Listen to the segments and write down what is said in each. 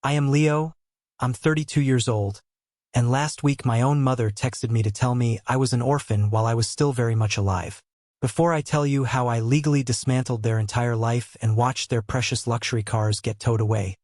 I am Leo. I'm 32 years old, and last week my own mother texted me to tell me I was an orphan while I was still very much alive. Before I tell you how I legally dismantled their entire life and watched their precious luxury cars get towed away,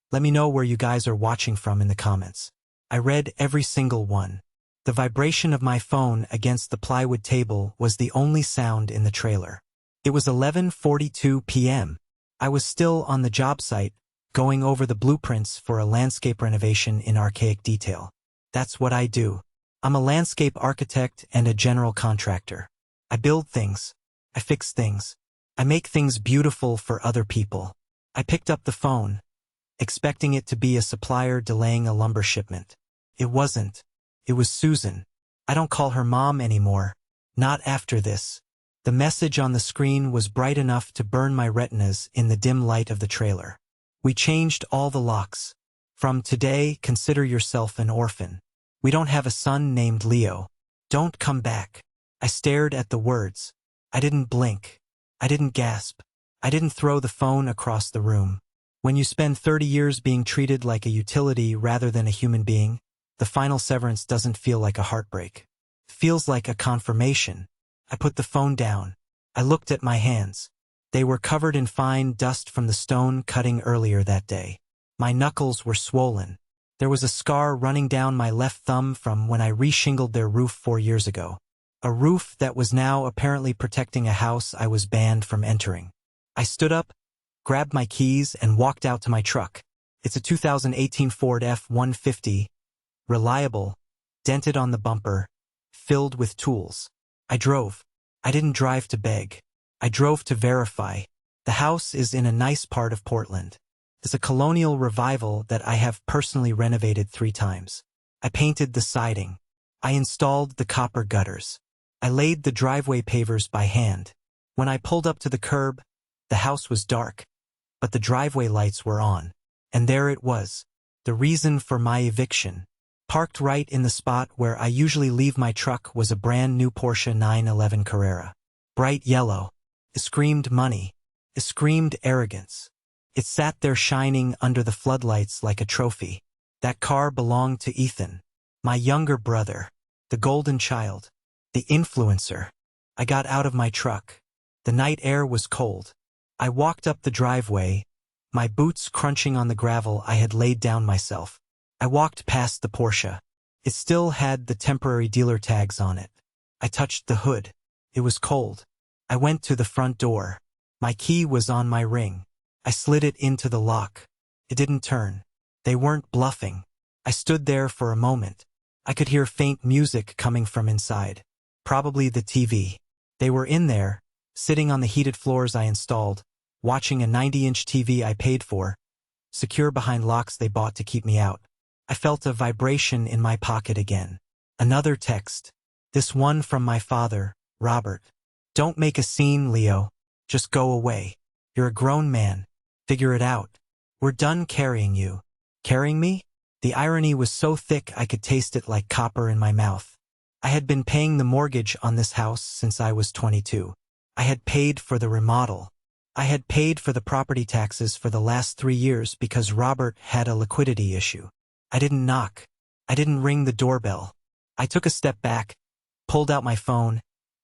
let me know where you guys are watching from in the comments. I read every single one. The vibration of my phone against the plywood table was the only sound in the trailer. It was 11:42 p.m. I was still on the job site, going over the blueprints for a landscape renovation in archaic detail. That's what I do. I'm a landscape architect and a general contractor. I build things. I fix things. I make things beautiful for other people. I picked up the phone, expecting it to be a supplier delaying a lumber shipment. It wasn't. It was Susan. I don't call her mom anymore. Not after this. The message on the screen was bright enough to burn my retinas in the dim light of the trailer. We changed all the locks. From today, consider yourself an orphan. We don't have a son named Leo. Don't come back. I stared at the words. I didn't blink. I didn't gasp. I didn't throw the phone across the room. When you spend 30 years being treated like a utility rather than a human being, the final severance doesn't feel like a heartbreak. It feels like a confirmation. I put the phone down. I looked at my hands. They were covered in fine dust from the stone cutting earlier that day. My knuckles were swollen. There was a scar running down my left thumb from when I reshingled their roof 4 years ago. A roof that was now apparently protecting a house I was banned from entering. I stood up, grabbed my keys, and walked out to my truck. It's a 2018 Ford F-150, reliable, dented on the bumper, filled with tools. I drove. I didn't drive to beg. I drove to verify. The house is in a nice part of Portland. It's a colonial revival that I have personally renovated 3 times. I painted the siding. I installed the copper gutters. I laid the driveway pavers by hand. When I pulled up to the curb, the house was dark, but the driveway lights were on. And there it was, the reason for my eviction. Parked right in the spot where I usually leave my truck was a brand new Porsche 911 Carrera. Bright yellow. It screamed money. It screamed arrogance. It sat there shining under the floodlights like a trophy. That car belonged to Ethan, my younger brother, the golden child, the influencer. I got out of my truck. The night air was cold. I walked up the driveway, my boots crunching on the gravel I had laid down myself. I walked past the Porsche. It still had the temporary dealer tags on it. I touched the hood. It was cold. I went to the front door. My key was on my ring. I slid it into the lock. It didn't turn. They weren't bluffing. I stood there for a moment. I could hear faint music coming from inside. Probably the TV. They were in there, sitting on the heated floors I installed, watching a 90-inch TV I paid for, secure behind locks they bought to keep me out. I felt a vibration in my pocket again. Another text. This one from my father, Robert. Don't make a scene, Leo. Just go away. You're a grown man. Figure it out. We're done carrying you. Carrying me? The irony was so thick I could taste it like copper in my mouth. I had been paying the mortgage on this house since I was 22. I had paid for the remodel. I had paid for the property taxes for the last 3 years because Robert had a liquidity issue. I didn't knock. I didn't ring the doorbell. I took a step back, pulled out my phone,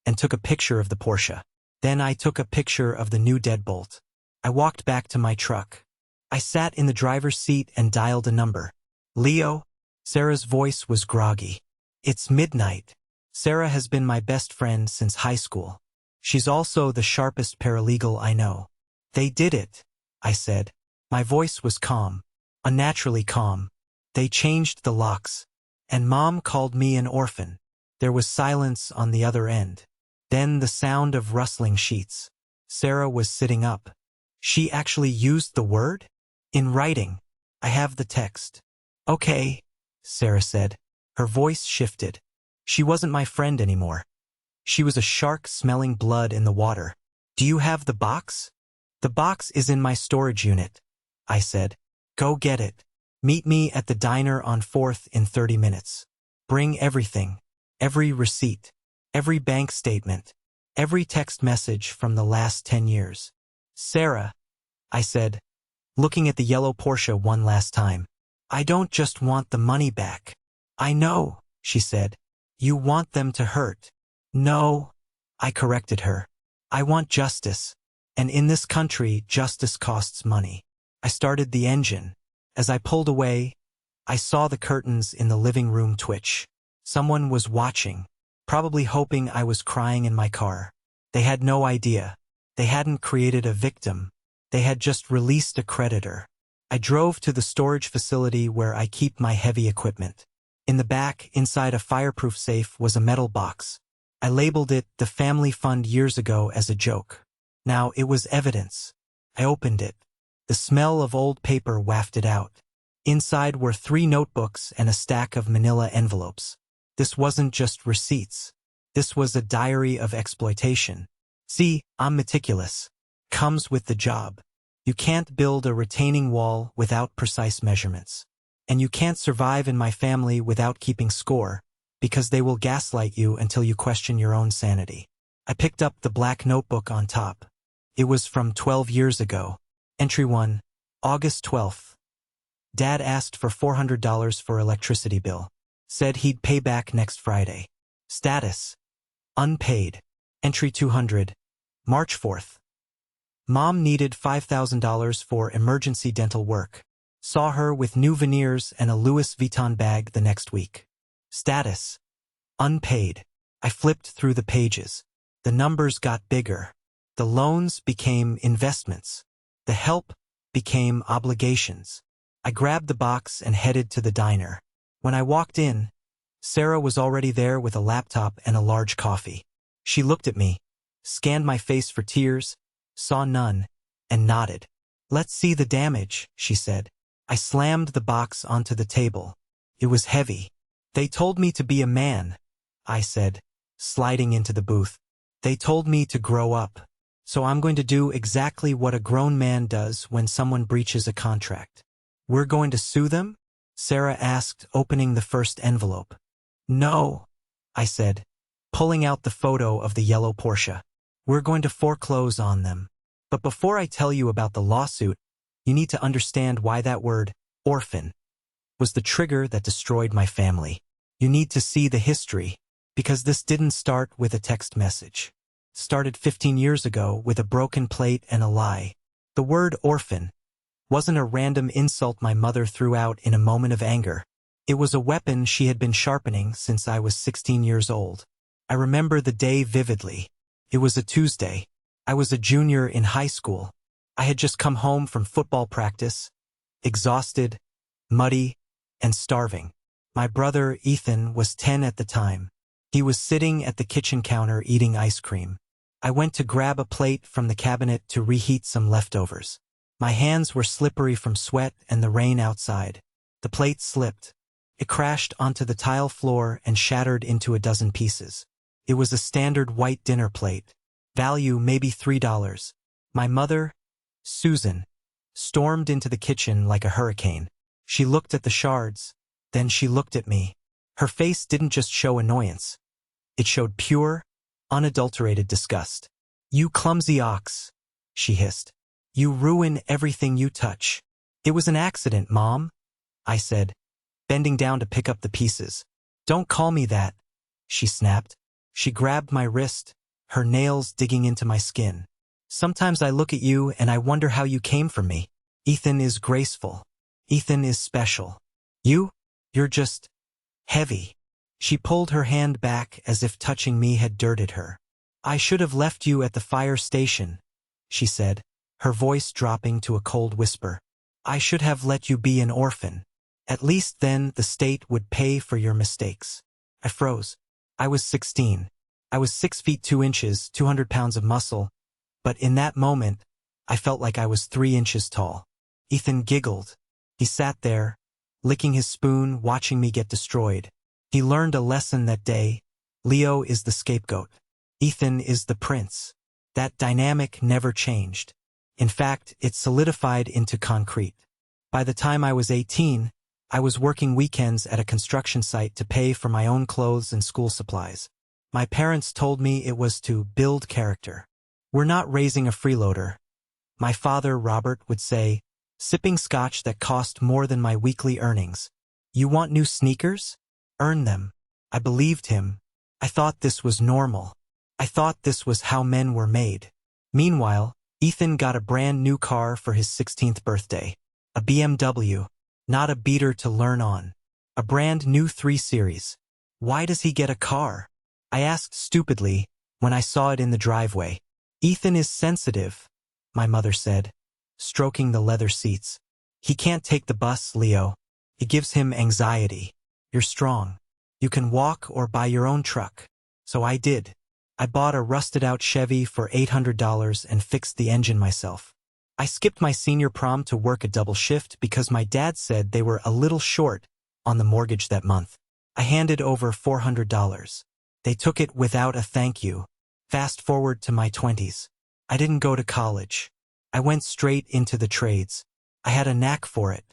and took a picture of the Porsche. Then I took a picture of the new deadbolt. I walked back to my truck. I sat in the driver's seat and dialed a number. Leo? Sarah's voice was groggy. It's midnight. Sarah has been my best friend since high school. She's also the sharpest paralegal I know. They did it, I said. My voice was calm, unnaturally calm. They changed the locks, and Mom called me an orphan. There was silence on the other end. Then the sound of rustling sheets. Sarah was sitting up. She actually used the word? In writing. I have the text. Okay, Sarah said. Her voice shifted. She wasn't my friend anymore. She was a shark smelling blood in the water. Do you have the box? The box is in my storage unit, I said. Go get it. Meet me at the diner on 4th in 30 minutes. Bring everything. Every receipt. Every bank statement. Every text message from the last 10 years. Sarah, I said, looking at the yellow Porsche one last time. I don't just want the money back. I know, she said. You want them to hurt. No, I corrected her. I want justice. And in this country, justice costs money. I started the engine. As I pulled away, I saw the curtains in the living room twitch. Someone was watching, probably hoping I was crying in my car. They had no idea. They hadn't created a victim. They had just released a creditor. I drove to the storage facility where I keep my heavy equipment. In the back, inside a fireproof safe, was a metal box. I labeled it the family fund years ago as a joke. Now it was evidence. I opened it. The smell of old paper wafted out. Inside were 3 notebooks and a stack of manila envelopes. This wasn't just receipts. This was a diary of exploitation. See, I'm meticulous. Comes with the job. You can't build a retaining wall without precise measurements. And you can't survive in my family without keeping score, because they will gaslight you until you question your own sanity. I picked up the black notebook on top. It was from 12 years ago. Entry 1, August 12th. Dad asked for $400 for electricity bill. Said he'd pay back next Friday. Status: unpaid. Entry 200, March 4th. Mom needed $5,000 for emergency dental work. Saw her with new veneers and a Louis Vuitton bag the next week. Status: unpaid. I flipped through the pages. The numbers got bigger. The loans became investments. The help became obligations. I grabbed the box and headed to the diner. When I walked in, Sarah was already there with a laptop and a large coffee. She looked at me, scanned my face for tears, saw none, and nodded. Let's see the damage, she said. I slammed the box onto the table. It was heavy. They told me to be a man, I said, sliding into the booth. They told me to grow up. So I'm going to do exactly what a grown man does when someone breaches a contract. We're going to sue them? Sarah asked, opening the first envelope. No, I said, pulling out the photo of the yellow Porsche. We're going to foreclose on them. But before I tell you about the lawsuit, you need to understand why that word, orphan, was the trigger that destroyed my family. You need to see the history, because this didn't start with a text message. It started 15 years ago with a broken plate and a lie. The word orphan wasn't a random insult my mother threw out in a moment of anger. It was a weapon she had been sharpening since I was 16 years old. I remember the day vividly. It was a Tuesday. I was a junior in high school. I had just come home from football practice, exhausted, muddy, and starving. My brother, Ethan, was 10 at the time. He was sitting at the kitchen counter eating ice cream. I went to grab a plate from the cabinet to reheat some leftovers. My hands were slippery from sweat and the rain outside. The plate slipped. It crashed onto the tile floor and shattered into a dozen pieces. It was a standard white dinner plate. Value maybe $3. My mother, Susan, stormed into the kitchen like a hurricane. She looked at the shards, then she looked at me. Her face didn't just show annoyance. It showed pure, unadulterated disgust. You clumsy ox, she hissed. You ruin everything you touch. It was an accident, Mom, I said, bending down to pick up the pieces. Don't call me that, she snapped. She grabbed my wrist, her nails digging into my skin. Sometimes I look at you and I wonder how you came from me. Ethan is graceful. Ethan is special. You're just heavy. She pulled her hand back as if touching me had dirted her. I should have left you at the fire station, she said, her voice dropping to a cold whisper. I should have let you be an orphan. At least then the state would pay for your mistakes. I froze. I was 16. I was 6 feet 2 inches, 200 pounds of muscle, but in that moment, I felt like I was 3 inches tall. Ethan giggled. He sat there, licking his spoon, watching me get destroyed. He learned a lesson that day. Leo is the scapegoat. Ethan is the prince. That dynamic never changed. In fact, it solidified into concrete. By the time I was 18, I was working weekends at a construction site to pay for my own clothes and school supplies. My parents told me it was to build character. We're not raising a freeloader. My father, Robert, would say, sipping scotch that cost more than my weekly earnings. You want new sneakers? Earn them. I believed him. I thought this was normal. I thought this was how men were made. Meanwhile, Ethan got a brand new car for his 16th birthday. A BMW, not a beater to learn on. A brand new 3 Series. Why does he get a car? I asked stupidly when I saw it in the driveway. Ethan is sensitive, my mother said, stroking the leather seats. He can't take the bus, Leo. It gives him anxiety. You're strong. You can walk or buy your own truck. So I did. I bought a rusted-out Chevy for $800 and fixed the engine myself. I skipped my senior prom to work a double shift because my dad said they were a little short on the mortgage that month. I handed over $400. They took it without a thank you. Fast forward to my 20s. I didn't go to college. I went straight into the trades. I had a knack for it.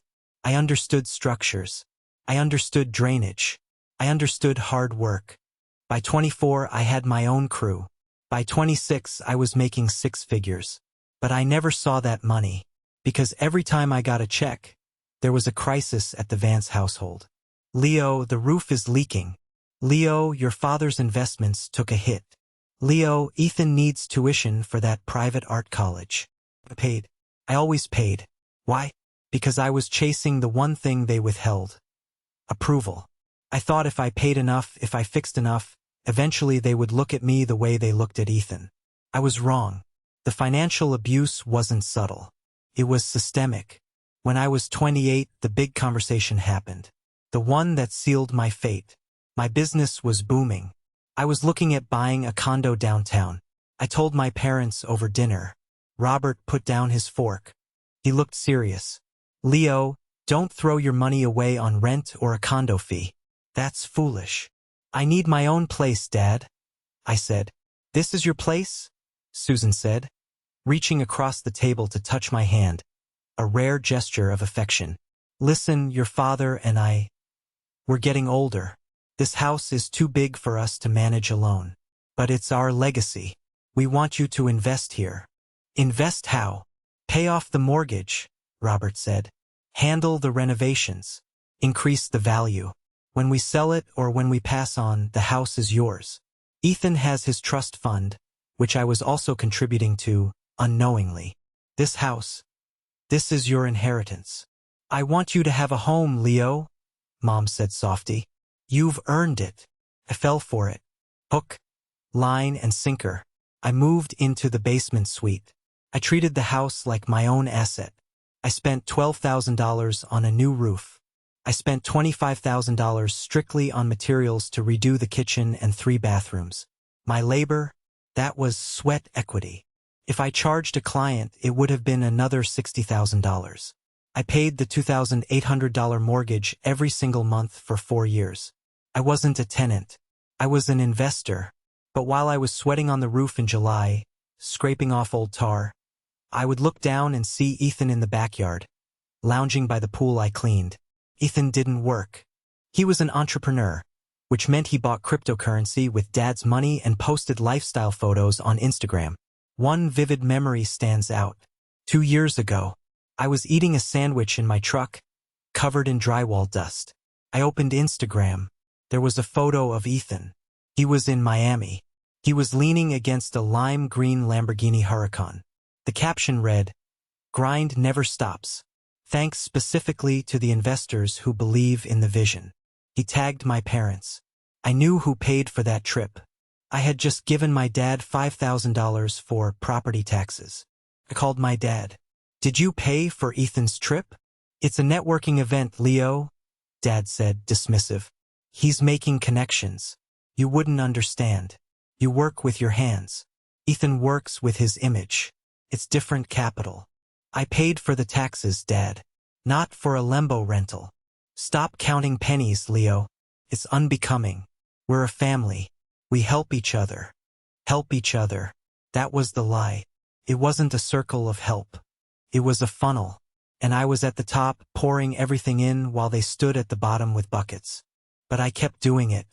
I understood structures. I understood drainage. I understood hard work. By 24, I had my own crew. By 26, I was making 6 figures. But I never saw that money, because every time I got a check, there was a crisis at the Vance household. Leo, the roof is leaking. Leo, your father's investments took a hit. Leo, Ethan needs tuition for that private art college. I paid. I always paid. Why? Because I was chasing the one thing they withheld. Approval. I thought if I paid enough, if I fixed enough, eventually they would look at me the way they looked at Ethan. I was wrong. The financial abuse wasn't subtle. It was systemic. When I was 28, the big conversation happened. The one that sealed my fate. My business was booming. I was looking at buying a condo downtown. I told my parents over dinner. Robert put down his fork. He looked serious. Leo, don't throw your money away on rent or a condo fee. That's foolish. I need my own place, Dad. I said. This is your place? Susan said, reaching across the table to touch my hand, a rare gesture of affection. Listen, your father and I, we're getting older. This house is too big for us to manage alone. But it's our legacy. We want you to invest here. Invest how? Pay off the mortgage, Robert said. Handle the renovations. Increase the value. When we sell it or when we pass on, the house is yours. Ethan has his trust fund, which I was also contributing to, unknowingly. This house. This is your inheritance. I want you to have a home, Leo, Mom said softly. You've earned it. I fell for it. Hook, line, and sinker. I moved into the basement suite. I treated the house like my own asset. I spent $12,000 on a new roof. I spent $25,000 strictly on materials to redo the kitchen and 3 bathrooms. My labor, that was sweat equity. If I charged a client, it would have been another $60,000. I paid the $2,800 mortgage every single month for 4 years. I wasn't a tenant. I was an investor. But while I was sweating on the roof in July, scraping off old tar, I would look down and see Ethan in the backyard, lounging by the pool I cleaned. Ethan didn't work. He was an entrepreneur, which meant he bought cryptocurrency with Dad's money and posted lifestyle photos on Instagram. One vivid memory stands out. 2 years ago, I was eating a sandwich in my truck, covered in drywall dust. I opened Instagram. There was a photo of Ethan. He was in Miami. He was leaning against a lime green Lamborghini Huracan. The caption read, "Grind never stops. Thanks specifically to the investors who believe in the vision." He tagged my parents. I knew who paid for that trip. I had just given my dad $5,000 for property taxes. I called my dad. Did you pay for Ethan's trip? It's a networking event, Leo, Dad said, dismissive. He's making connections. You wouldn't understand. You work with your hands. Ethan works with his image. It's different capital. I paid for the taxes, Dad. Not for a Lembo rental. Stop counting pennies, Leo. It's unbecoming. We're a family. We help each other. Help each other. That was the lie. It wasn't a circle of help. It was a funnel. And I was at the top, pouring everything in while they stood at the bottom with buckets. But I kept doing it.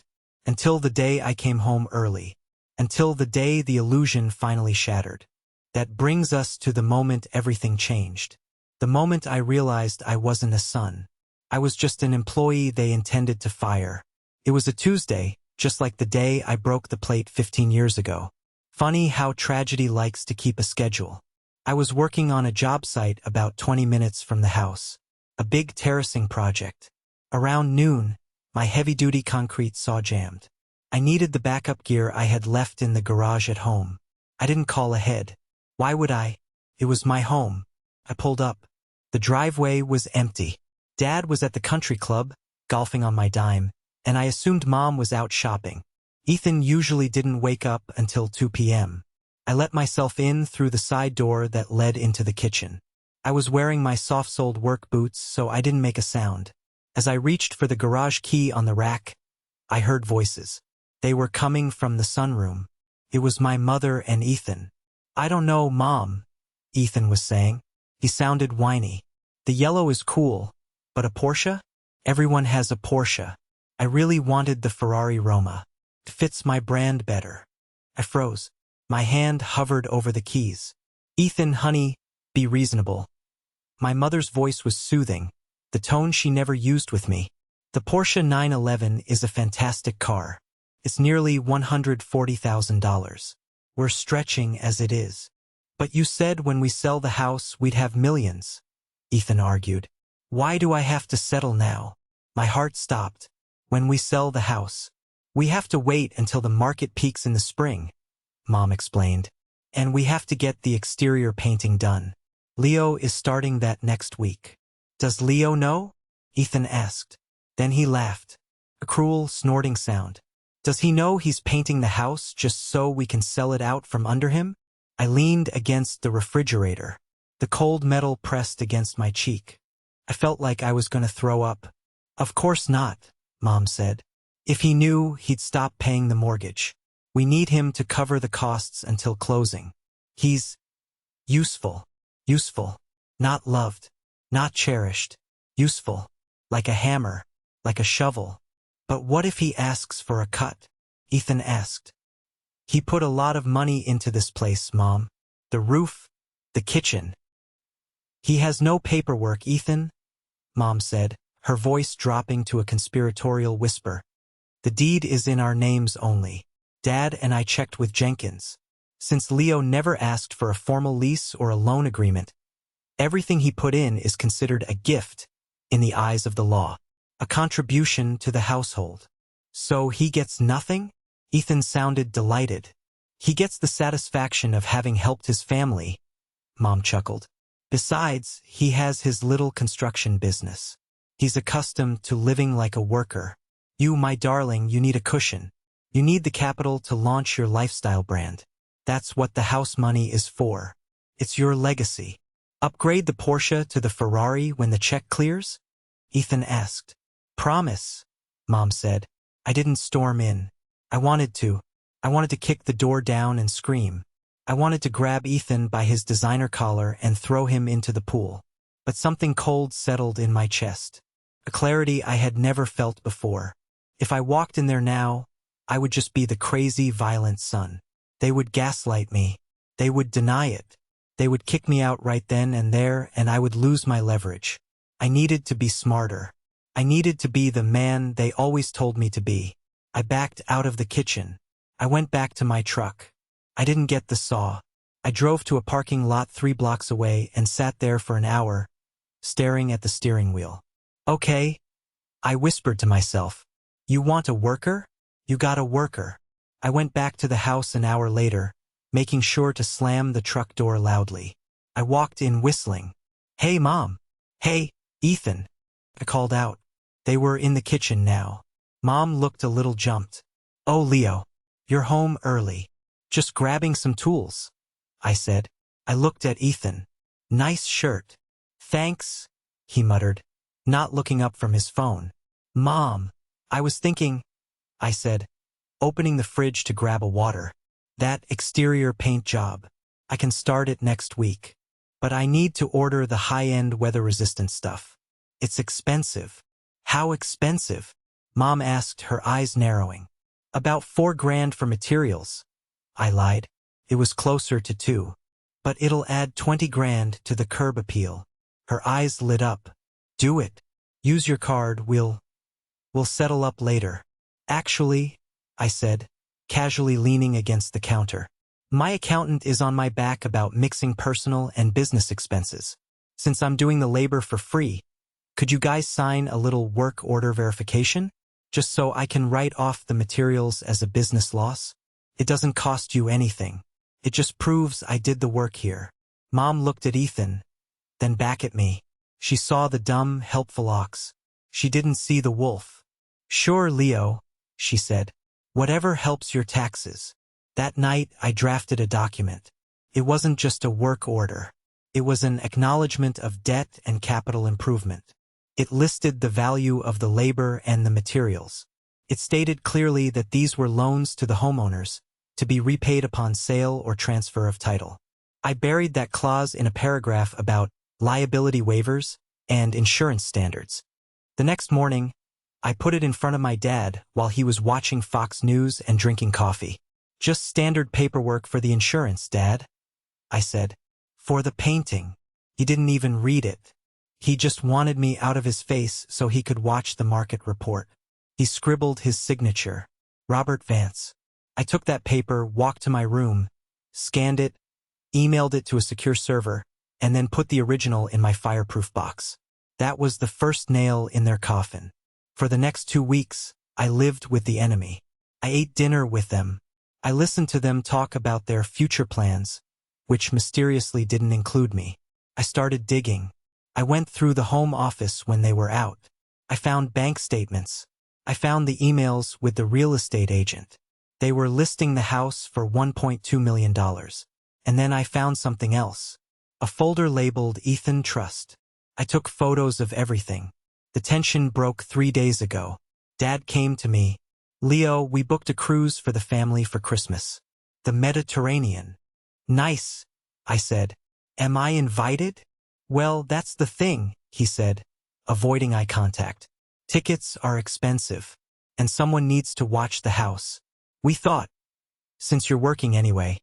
Until the day I came home early. Until the day the illusion finally shattered. That brings us to the moment everything changed. The moment I realized I wasn't a son. I was just an employee they intended to fire. It was a Tuesday, just like the day I broke the plate 15 years ago. Funny how tragedy likes to keep a schedule. I was working on a job site about 20 minutes from the house. A big terracing project. Around noon, my heavy-duty concrete saw jammed. I needed the backup gear I had left in the garage at home. I didn't call ahead. Why would I? It was my home. I pulled up. The driveway was empty. Dad was at the country club, golfing on my dime, and I assumed Mom was out shopping. Ethan usually didn't wake up until 2 p.m. I let myself in through the side door that led into the kitchen. I was wearing my soft-soled work boots, so I didn't make a sound. As I reached for the garage key on the rack, I heard voices. They were coming from the sunroom. It was my mother and Ethan. "I don't know, Mom," Ethan was saying. He sounded whiny. "The yellow is cool, but a Porsche? Everyone has a Porsche. I really wanted the Ferrari Roma. It fits my brand better." I froze. My hand hovered over the keys. "Ethan, honey, be reasonable." My mother's voice was soothing, the tone she never used with me. "The Porsche 911 is a fantastic car. It's nearly $140,000. We're stretching as it is. But you said when we sell the house we'd have millions," Ethan argued. "Why do I have to settle now?" My heart stopped. "When we sell the house. We have to wait until the market peaks in the spring," Mom explained. "And we have to get the exterior painting done. Leo is starting that next week." "Does Leo know?" Ethan asked. Then he laughed. A cruel, snorting sound. "Does he know he's painting the house just so we can sell it out from under him?" I leaned against the refrigerator. The cold metal pressed against my cheek. I felt like I was going to throw up. "Of course not," Mom said. "If he knew, he'd stop paying the mortgage. We need him to cover the costs until closing. He's useful. Useful. Not loved. Not cherished. Useful. Like a hammer. Like a shovel." "But what if he asks for a cut?" Ethan asked. "He put a lot of money into this place, Mom. The roof, the kitchen." "He has no paperwork, Ethan," Mom said, her voice dropping to a conspiratorial whisper. "The deed is in our names only. Dad and I checked with Jenkins. Since Leo never asked for a formal lease or a loan agreement, everything he put in is considered a gift in the eyes of the law, a contribution to the household." "So he gets nothing?" Ethan sounded delighted. "He gets the satisfaction of having helped his family," Mom chuckled. "Besides, he has his little construction business. He's accustomed to living like a worker. You, my darling, you need a cushion. You need the capital to launch your lifestyle brand. That's what the house money is for. It's your legacy." "Upgrade the Porsche to the Ferrari when the check clears?" Ethan asked. "Promise," Mom said. I didn't storm in. I wanted to. I wanted to kick the door down and scream. I wanted to grab Ethan by his designer collar and throw him into the pool. But something cold settled in my chest. A clarity I had never felt before. If I walked in there now, I would just be the crazy, violent son. They would gaslight me. They would deny it. They would kick me out right then and there, and I would lose my leverage. I needed to be smarter. I needed to be the man they always told me to be. I backed out of the kitchen. I went back to my truck. I didn't get the saw. I drove to a parking lot 3 blocks away and sat there for an hour, staring at the steering wheel. "Okay," I whispered to myself. "You want a worker? You got a worker." I went back to the house an hour later, making sure to slam the truck door loudly. I walked in whistling. "Hey, Mom." "Hey, Ethan," I called out. They were in the kitchen now. Mom looked a little jumped. "Oh, Leo, you're home early. Just grabbing some tools," I said. I looked at Ethan. "Nice shirt." "Thanks," he muttered, not looking up from his phone. "Mom, I was thinking," I said, opening the fridge to grab a water. "That exterior paint job. I can start it next week. But I need to order the high-end weather-resistant stuff. It's expensive." "How expensive?" Mom asked, her eyes narrowing. "About $4,000 for materials," I lied. It was closer to 2. "But it'll add $20,000 to the curb appeal." Her eyes lit up. Do it. Use your card, we'll settle up later. Actually, I said, casually leaning against the counter. My accountant is on my back about mixing personal and business expenses. Since I'm doing the labor for free, could you guys sign a little work order verification? Just so I can write off the materials as a business loss? It doesn't cost you anything. It just proves I did the work here. Mom looked at Ethan, then back at me. She saw the dumb, helpful ox. She didn't see the wolf. Sure, Leo, she said. Whatever helps your taxes. That night, I drafted a document. It wasn't just a work order. It was an acknowledgement of debt and capital improvement. It listed the value of the labor and the materials. It stated clearly that these were loans to the homeowners, to be repaid upon sale or transfer of title. I buried that clause in a paragraph about liability waivers and insurance standards. The next morning, I put it in front of my dad while he was watching Fox News and drinking coffee. Just standard paperwork for the insurance, Dad, I said. For the painting. He didn't even read it. He just wanted me out of his face so he could watch the market report. He scribbled his signature. Robert Vance. I took that paper, walked to my room, scanned it, emailed it to a secure server, and then put the original in my fireproof box. That was the first nail in their coffin. For the next 2 weeks, I lived with the enemy. I ate dinner with them. I listened to them talk about their future plans, which mysteriously didn't include me. I started digging. I went through the home office when they were out. I found bank statements. I found the emails with the real estate agent. They were listing the house for $1.2 million. And then I found something else. A folder labeled Ethan Trust. I took photos of everything. The tension broke 3 days ago. Dad came to me. Leo, we booked a cruise for the family for Christmas. The Mediterranean. Nice, I said. Am I invited? Well, that's the thing, he said, avoiding eye contact. Tickets are expensive, and someone needs to watch the house. We thought, since you're working anyway,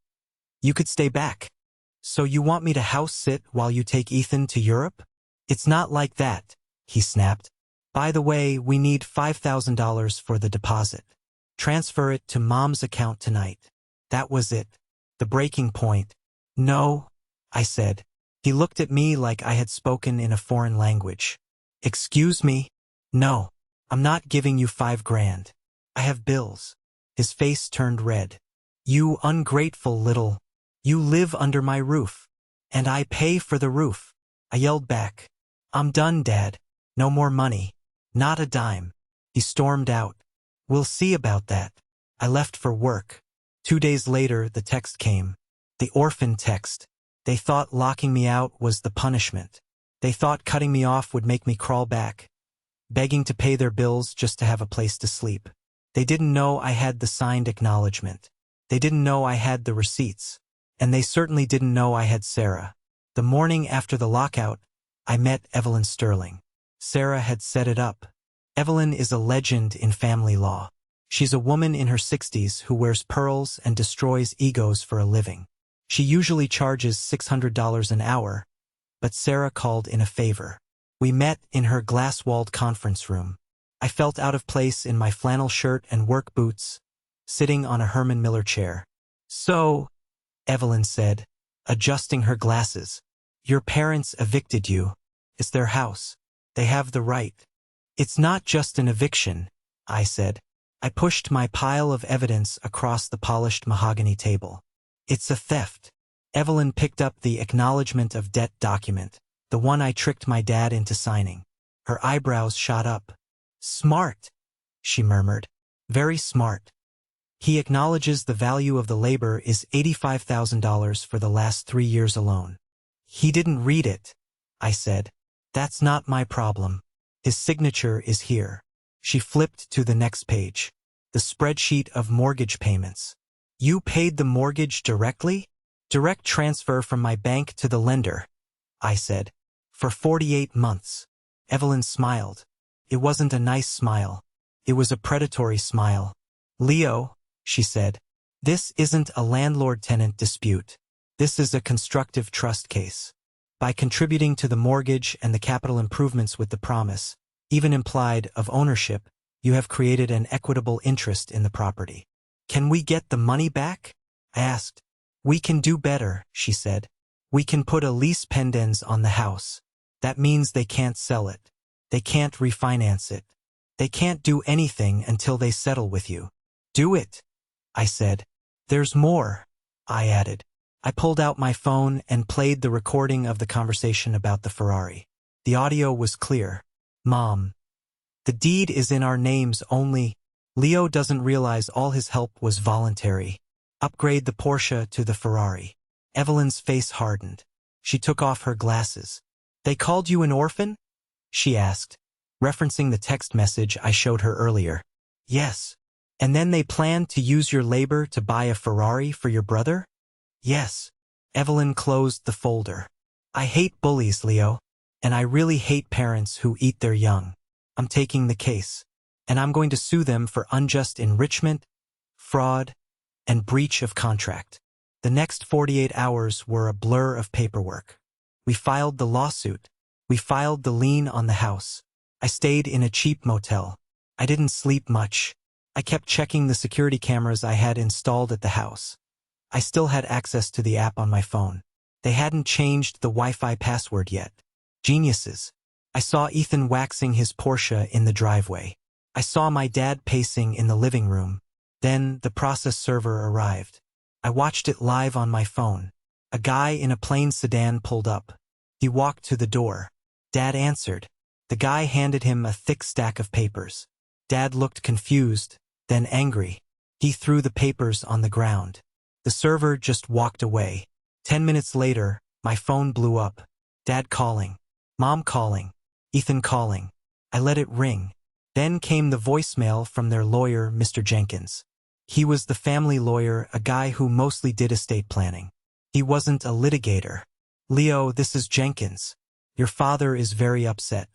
you could stay back. So you want me to house sit while you take Ethan to Europe? It's not like that, he snapped. By the way, we need $5,000 for the deposit. Transfer it to Mom's account tonight. That was it. The breaking point. No, I said. He looked at me like I had spoken in a foreign language. Excuse me? No, I'm not giving you $5,000. I have bills. His face turned red. You ungrateful little. You live under my roof. And I pay for the roof. I yelled back. I'm done, Dad. No more money. Not a dime. He stormed out. We'll see about that. I left for work. 2 days later, the text came. The orphan text. They thought locking me out was the punishment. They thought cutting me off would make me crawl back, begging to pay their bills just to have a place to sleep. They didn't know I had the signed acknowledgement. They didn't know I had the receipts. And they certainly didn't know I had Sarah. The morning after the lockout, I met Evelyn Sterling. Sarah had set it up. Evelyn is a legend in family law. She's a woman in her 60s who wears pearls and destroys egos for a living. She usually charges $600 an hour, but Sarah called in a favor. We met in her glass-walled conference room. I felt out of place in my flannel shirt and work boots, sitting on a Herman Miller chair. So, Evelyn said, adjusting her glasses, your parents evicted you. It's their house. They have the right. It's not just an eviction, I said. I pushed my pile of evidence across the polished mahogany table. It's a theft. Evelyn picked up the acknowledgement of debt document, the one I tricked my dad into signing. Her eyebrows shot up. Smart, she murmured. Very smart. He acknowledges the value of the labor is $85,000 for the last 3 years alone. He didn't read it, I said. That's not my problem. His signature is here. She flipped to the next page. The spreadsheet of mortgage payments. You paid the mortgage directly? Direct transfer from my bank to the lender, I said. For 48 months. Evelyn smiled. It wasn't a nice smile. It was a predatory smile. Leo, she said, this isn't a landlord-tenant dispute. This is a constructive trust case. By contributing to the mortgage and the capital improvements with the promise, even implied, of ownership, you have created an equitable interest in the property. Can we get the money back? I asked. We can do better, she said. We can put a lease pendens on the house. That means they can't sell it. They can't refinance it. They can't do anything until they settle with you. Do it, I said. There's more, I added. I pulled out my phone and played the recording of the conversation about the Ferrari. The audio was clear. Mom. The deed is in our names only. Leo doesn't realize all his help was voluntary. Upgrade the Porsche to the Ferrari. Evelyn's face hardened. She took off her glasses. They called you an orphan? She asked, referencing the text message I showed her earlier. Yes. And then they planned to use your labor to buy a Ferrari for your brother? Yes. Evelyn closed the folder. I hate bullies, Leo. And I really hate parents who eat their young. I'm taking the case. And I'm going to sue them for unjust enrichment, fraud, and breach of contract. The next 48 hours were a blur of paperwork. We filed the lawsuit. We filed the lien on the house. I stayed in a cheap motel. I didn't sleep much. I kept checking the security cameras I had installed at the house. I still had access to the app on my phone. They hadn't changed the Wi-Fi password yet. Geniuses. I saw Ethan waxing his Porsche in the driveway. I saw my dad pacing in the living room. Then the process server arrived. I watched it live on my phone. A guy in a plain sedan pulled up. He walked to the door. Dad answered. The guy handed him a thick stack of papers. Dad looked confused, then angry. He threw the papers on the ground. The server just walked away. 10 minutes later, my phone blew up. Dad calling. Mom calling. Ethan calling. I let it ring. Then came the voicemail from their lawyer, Mr. Jenkins. He was the family lawyer, a guy who mostly did estate planning. He wasn't a litigator. Leo, this is Jenkins. Your father is very upset.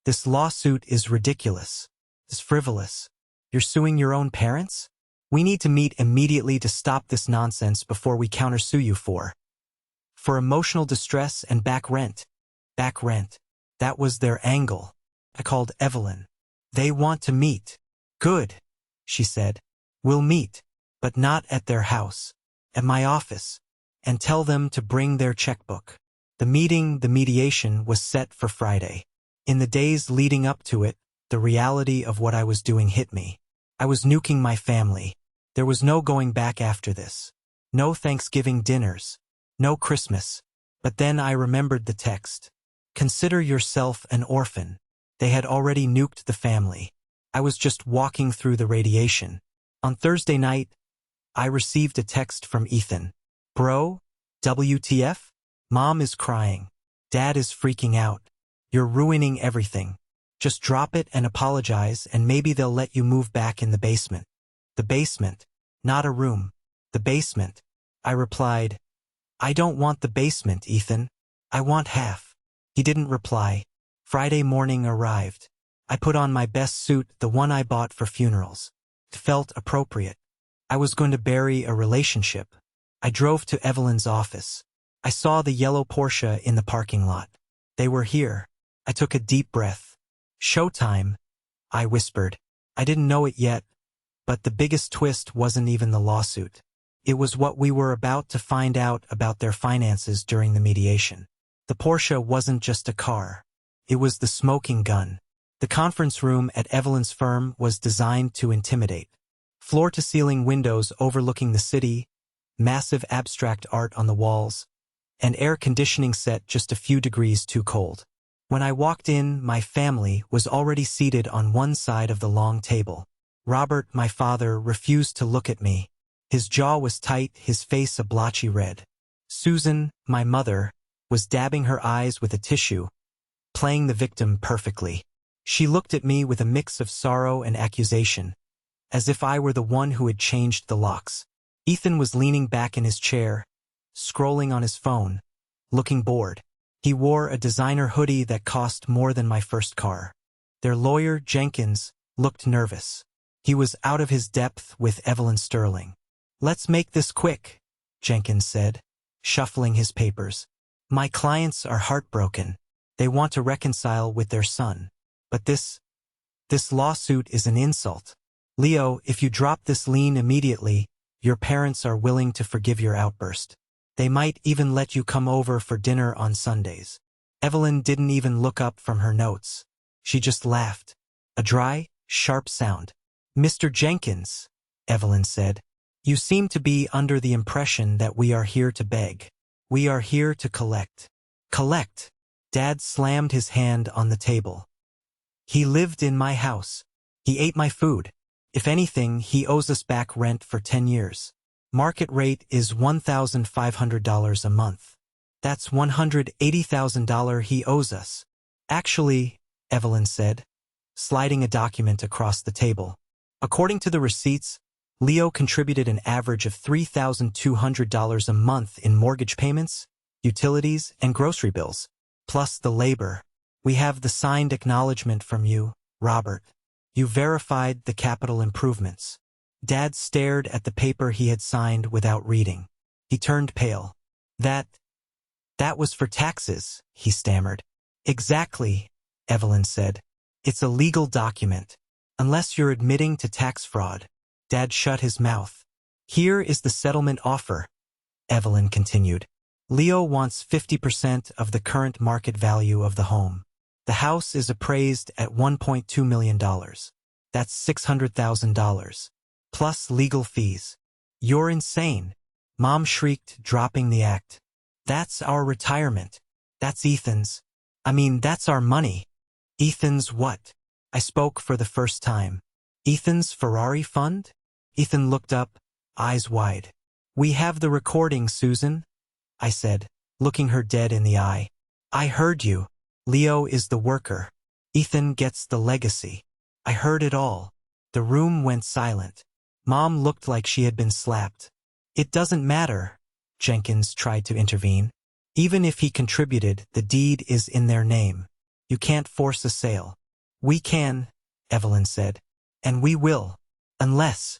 This lawsuit is ridiculous. It's frivolous. You're suing your own parents? We need to meet immediately to stop this nonsense before we countersue you for emotional distress and back rent. Back rent. That was their angle. I called Evelyn. They want to meet. Good, she said. We'll meet, but not at their house. At my office. And tell them to bring their checkbook. The mediation was set for Friday. In the days leading up to it, the reality of what I was doing hit me. I was nuking my family. There was no going back after this. No Thanksgiving dinners. No Christmas. But then I remembered the text. Consider yourself an orphan. They had already nuked the family. I was just walking through the radiation. On Thursday night, I received a text from Ethan. Bro, WTF? Mom is crying. Dad is freaking out. You're ruining everything. Just drop it and apologize, and maybe they'll let you move back in the basement. The basement. Not a room. The basement. I replied, I don't want the basement, Ethan. I want half. He didn't reply. Friday morning arrived. I put on my best suit, the one I bought for funerals. It felt appropriate. I was going to bury a relationship. I drove to Evelyn's office. I saw the yellow Porsche in the parking lot. They were here. I took a deep breath. Showtime, I whispered. I didn't know it yet, but the biggest twist wasn't even the lawsuit. It was what we were about to find out about their finances during the mediation. The Porsche wasn't just a car. It was the smoking gun. The conference room at Evelyn's firm was designed to intimidate. Floor-to-ceiling windows overlooking the city, massive abstract art on the walls, and air conditioning set just a few degrees too cold. When I walked in, my family was already seated on one side of the long table. Robert, my father, refused to look at me. His jaw was tight, his face a blotchy red. Susan, my mother, was dabbing her eyes with a tissue, playing the victim perfectly. She looked at me with a mix of sorrow and accusation, as if I were the one who had changed the locks. Ethan was leaning back in his chair, scrolling on his phone, looking bored. He wore a designer hoodie that cost more than my first car. Their lawyer, Jenkins, looked nervous. He was out of his depth with Evelyn Sterling. Let's make this quick, Jenkins said, shuffling his papers. My clients are heartbroken. They want to reconcile with their son. But this lawsuit is an insult. Leo, if you drop this lien immediately, your parents are willing to forgive your outburst. They might even let you come over for dinner on Sundays. Evelyn didn't even look up from her notes. She just laughed. A dry, sharp sound. Mr. Jenkins, Evelyn said, you seem to be under the impression that we are here to beg. We are here to collect. Collect. Dad slammed his hand on the table. He lived in my house. He ate my food. If anything, he owes us back rent for 10 years. Market rate is $1,500 a month. That's $180,000 he owes us. Actually, Evelyn said, sliding a document across the table. According to the receipts, Leo contributed an average of $3,200 a month in mortgage payments, utilities, and grocery bills, plus the labor. We have the signed acknowledgement from you, Robert. You verified the capital improvements. Dad stared at the paper he had signed without reading. He turned pale. That was for taxes, he stammered. Exactly, Evelyn said. It's a legal document. Unless you're admitting to tax fraud. Dad shut his mouth. Here is the settlement offer, Evelyn continued. Leo wants 50% of the current market value of the home. The house is appraised at $1.2 million. That's $600,000. Plus legal fees. You're insane, Mom shrieked, dropping the act. That's our retirement. That's Ethan's. That's our money. Ethan's what? I spoke for the first time. Ethan's Ferrari fund? Ethan looked up, eyes wide. We have the recording, Susan, I said, looking her dead in the eye. I heard you. Leo is the worker. Ethan gets the legacy. I heard it all. The room went silent. Mom looked like she had been slapped. It doesn't matter, Jenkins tried to intervene. Even if he contributed, the deed is in their name. You can't force a sale. We can, Evelyn said. And we will. Unless.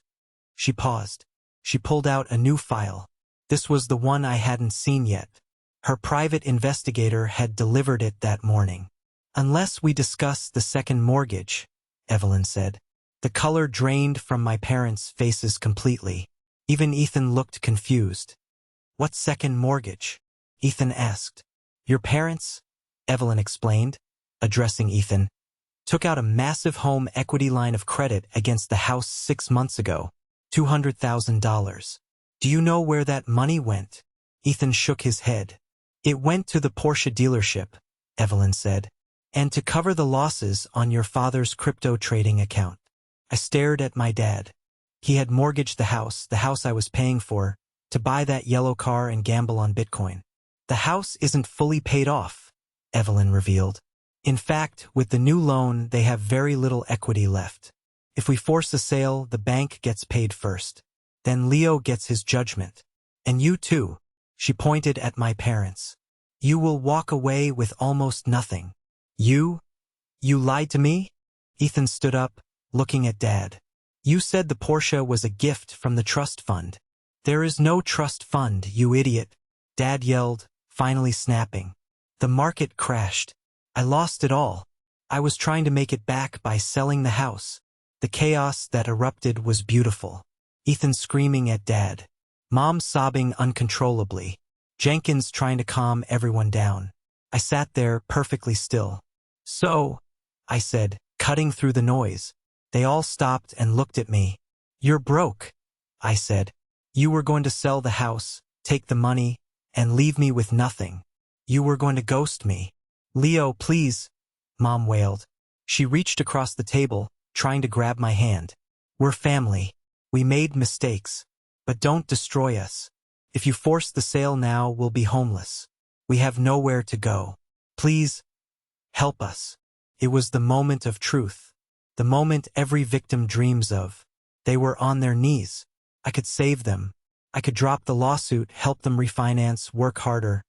She paused. She pulled out a new file. This was the one I hadn't seen yet. Her private investigator had delivered it that morning. Unless we discuss the second mortgage, Evelyn said. The color drained from my parents' faces completely. Even Ethan looked confused. What second mortgage? Ethan asked. Your parents, Evelyn explained, addressing Ethan, took out a massive home equity line of credit against the house 6 months ago, $200,000. Do you know where that money went? Ethan shook his head. It went to the Porsche dealership, Evelyn said, and to cover the losses on your father's crypto trading account. I stared at my dad. He had mortgaged the house I was paying for, to buy that yellow car and gamble on Bitcoin. The house isn't fully paid off, Evelyn revealed. In fact, with the new loan, they have very little equity left. If we force a sale, the bank gets paid first. Then Leo gets his judgment. And you too, she pointed at my parents. You will walk away with almost nothing. You lied to me? Ethan stood up, looking at Dad. You said the Porsche was a gift from the trust fund. There is no trust fund, you idiot, Dad yelled, finally snapping. The market crashed. I lost it all. I was trying to make it back by selling the house. The chaos that erupted was beautiful. Ethan screaming at Dad. Mom sobbing uncontrollably. Jenkins trying to calm everyone down. I sat there perfectly still. So, I said, cutting through the noise. They all stopped and looked at me. You're broke, I said. You were going to sell the house, take the money, and leave me with nothing. You were going to ghost me. Leo, please, Mom wailed. She reached across the table, trying to grab my hand. We're family. We made mistakes. But don't destroy us. If you force the sale now, we'll be homeless. We have nowhere to go. Please, help us. It was the moment of truth. The moment every victim dreams of. They were on their knees. I could save them. I could drop the lawsuit, help them refinance, work harder,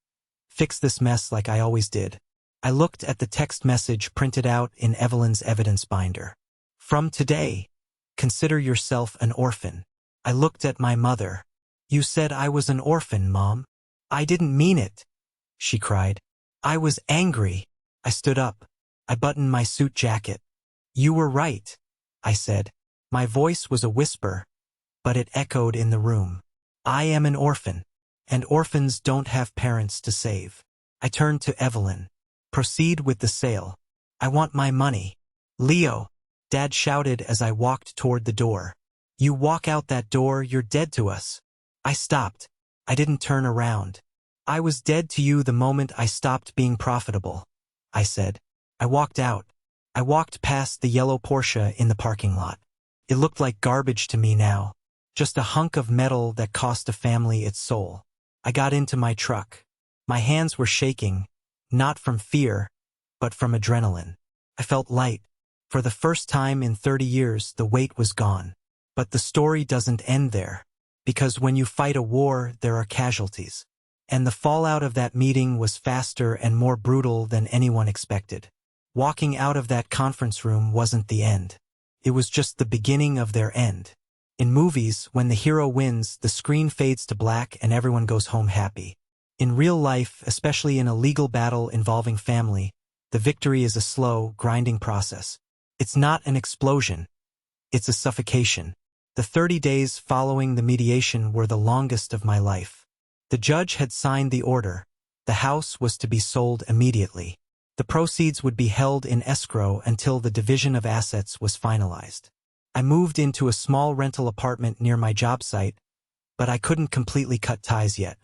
fix this mess like I always did. I looked at the text message printed out in Evelyn's evidence binder. From today, consider yourself an orphan. I looked at my mother. You said I was an orphan, Mom. I didn't mean it. she cried. I was angry. I stood up. I buttoned my suit jacket. You were right, I said. My voice was a whisper, but it echoed in the room. I am an orphan, and orphans don't have parents to save. I turned to Evelyn. Proceed with the sale. I want my money. Leo, Dad shouted as I walked toward the door. You walk out that door, you're dead to us. I stopped. I didn't turn around. I was dead to you the moment I stopped being profitable, I said. I walked out. I walked past the yellow Porsche in the parking lot. It looked like garbage to me now. Just a hunk of metal that cost a family its soul. I got into my truck. My hands were shaking, not from fear, but from adrenaline. I felt light. For the first time in 30 years, the weight was gone. But the story doesn't end there. Because when you fight a war, there are casualties. And the fallout of that meeting was faster and more brutal than anyone expected. Walking out of that conference room wasn't the end. It was just the beginning of their end. In movies, when the hero wins, the screen fades to black and everyone goes home happy. In real life, especially in a legal battle involving family, the victory is a slow, grinding process. It's not an explosion. It's a suffocation. The 30 days following the mediation were the longest of my life. The judge had signed the order. The house was to be sold immediately. The proceeds would be held in escrow until the division of assets was finalized. I moved into a small rental apartment near my job site, but I couldn't completely cut ties yet.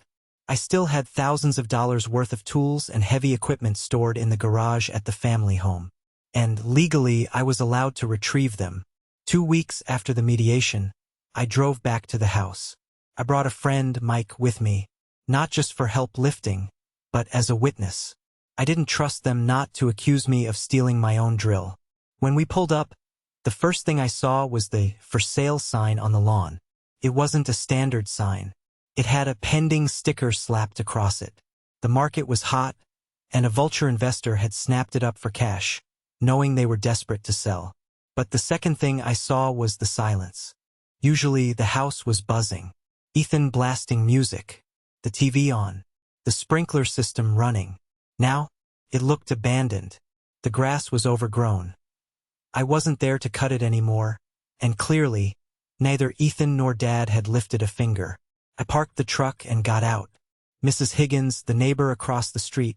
I still had thousands of dollars worth of tools and heavy equipment stored in the garage at the family home. And legally, I was allowed to retrieve them. 2 weeks after the mediation, I drove back to the house. I brought a friend, Mike, with me, not just for help lifting, but as a witness. I didn't trust them not to accuse me of stealing my own drill. When we pulled up, the first thing I saw was the for sale sign on the lawn. It wasn't a standard sign. It had a pending sticker slapped across it. The market was hot, and a vulture investor had snapped it up for cash, knowing they were desperate to sell. But the second thing I saw was the silence. Usually the house was buzzing. Ethan blasting music, the TV on, the sprinkler system running. Now, it looked abandoned. The grass was overgrown. I wasn't there to cut it anymore, and clearly, neither Ethan nor Dad had lifted a finger. I parked the truck and got out. Mrs. Higgins, the neighbor across the street,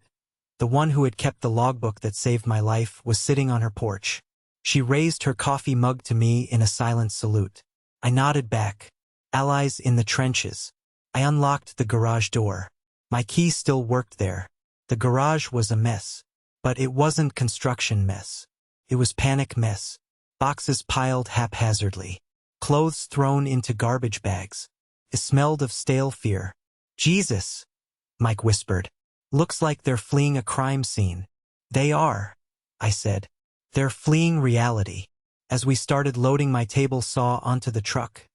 the one who had kept the logbook that saved my life, was sitting on her porch. She raised her coffee mug to me in a silent salute. I nodded back. Allies in the trenches. I unlocked the garage door. My key still worked there. The garage was a mess. But it wasn't construction mess. It was panic mess. Boxes piled haphazardly. Clothes thrown into garbage bags. It smelled of stale fear. Jesus, Mike whispered. Looks like they're fleeing a crime scene. They are, I said. They're fleeing reality. As we started loading my table saw onto the truck,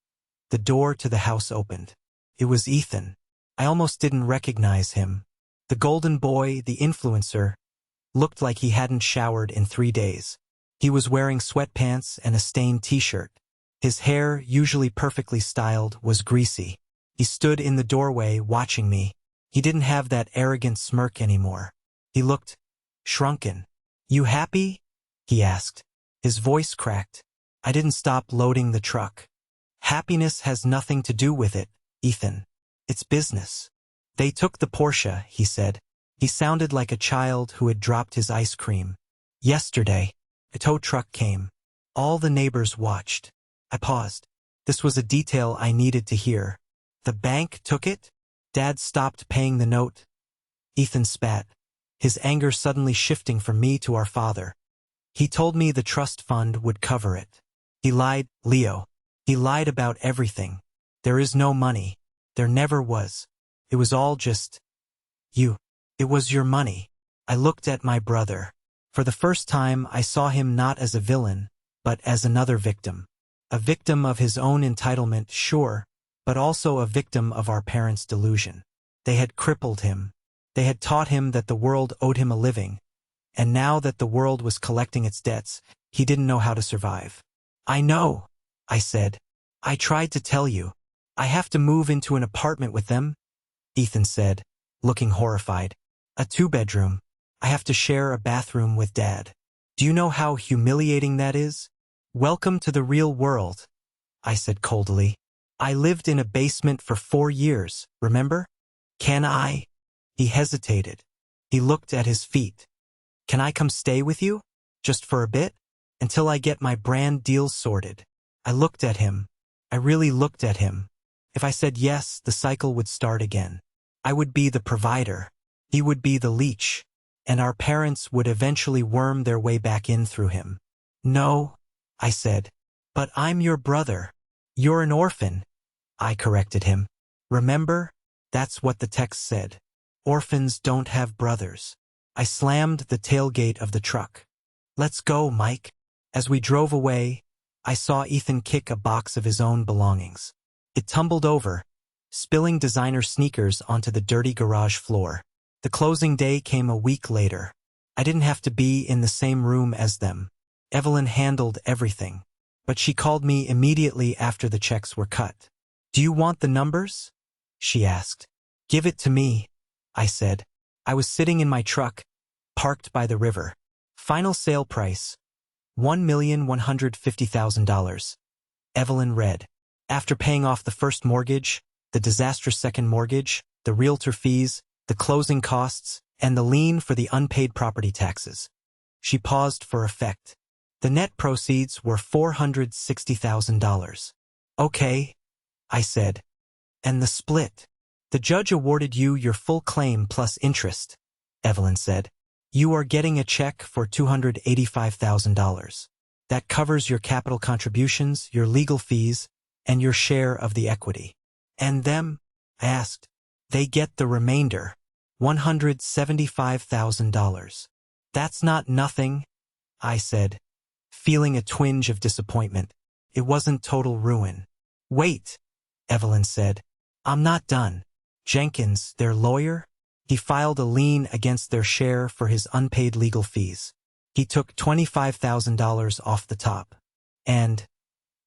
the door to the house opened. It was Ethan. I almost didn't recognize him. The golden boy, the influencer, looked like he hadn't showered in 3 days. He was wearing sweatpants and a stained t-shirt. His hair, usually perfectly styled, was greasy. He stood in the doorway watching me. He didn't have that arrogant smirk anymore. He looked shrunken. You happy? He asked. His voice cracked. I didn't stop loading the truck. Happiness has nothing to do with it, Ethan. It's business. They took the Porsche, he said. He sounded like a child who had dropped his ice cream. Yesterday, a tow truck came. All the neighbors watched. I paused. This was a detail I needed to hear. The bank took it? Dad stopped paying the note. Ethan spat, his anger suddenly shifting from me to our father. He told me the trust fund would cover it. He lied, Leo. He lied about everything. There is no money. There never was. It was all just you. It was your money. I looked at my brother. For the first time, I saw him not as a villain, but as another victim. A victim of his own entitlement, sure, but also a victim of our parents' delusion. They had crippled him. They had taught him that the world owed him a living, and now that the world was collecting its debts, he didn't know how to survive. I know, I said. I tried to tell you. I have to move into an apartment with them, Ethan said, looking horrified. A 2-bedroom. I have to share a bathroom with Dad. Do you know how humiliating that is? Welcome to the real world, I said coldly. I lived in a basement for 4 years, remember? Can I? He hesitated. He looked at his feet. Can I come stay with you? Just for a bit? Until I get my brand deals sorted. I looked at him. I really looked at him. If I said yes, the cycle would start again. I would be the provider. He would be the leech. And our parents would eventually worm their way back in through him. No, I said. But I'm your brother. You're an orphan. I corrected him. Remember? That's what the text said. Orphans don't have brothers. I slammed the tailgate of the truck. Let's go, Mike. As we drove away, I saw Ethan kick a box of his own belongings. It tumbled over, spilling designer sneakers onto the dirty garage floor. The closing day came a week later. I didn't have to be in the same room as them. Evelyn handled everything. But she called me immediately after the checks were cut. Do you want the numbers? She asked. Give it to me, I said. I was sitting in my truck, parked by the river. Final sale price, $1,150,000. Evelyn read. After paying off the first mortgage, the disastrous second mortgage, the realtor fees, the closing costs, and the lien for the unpaid property taxes. She paused for effect. The net proceeds were $460,000. Okay, I said. And the split. The judge awarded you your full claim plus interest, Evelyn said. You are getting a check for $285,000. That covers your capital contributions, your legal fees, and your share of the equity. And them? I asked. They get the remainder, $175,000. That's not nothing, I said, feeling a twinge of disappointment. It wasn't total ruin. Wait, Evelyn said. I'm not done. Jenkins, their lawyer? He filed a lien against their share for his unpaid legal fees. He took $25,000 off the top. And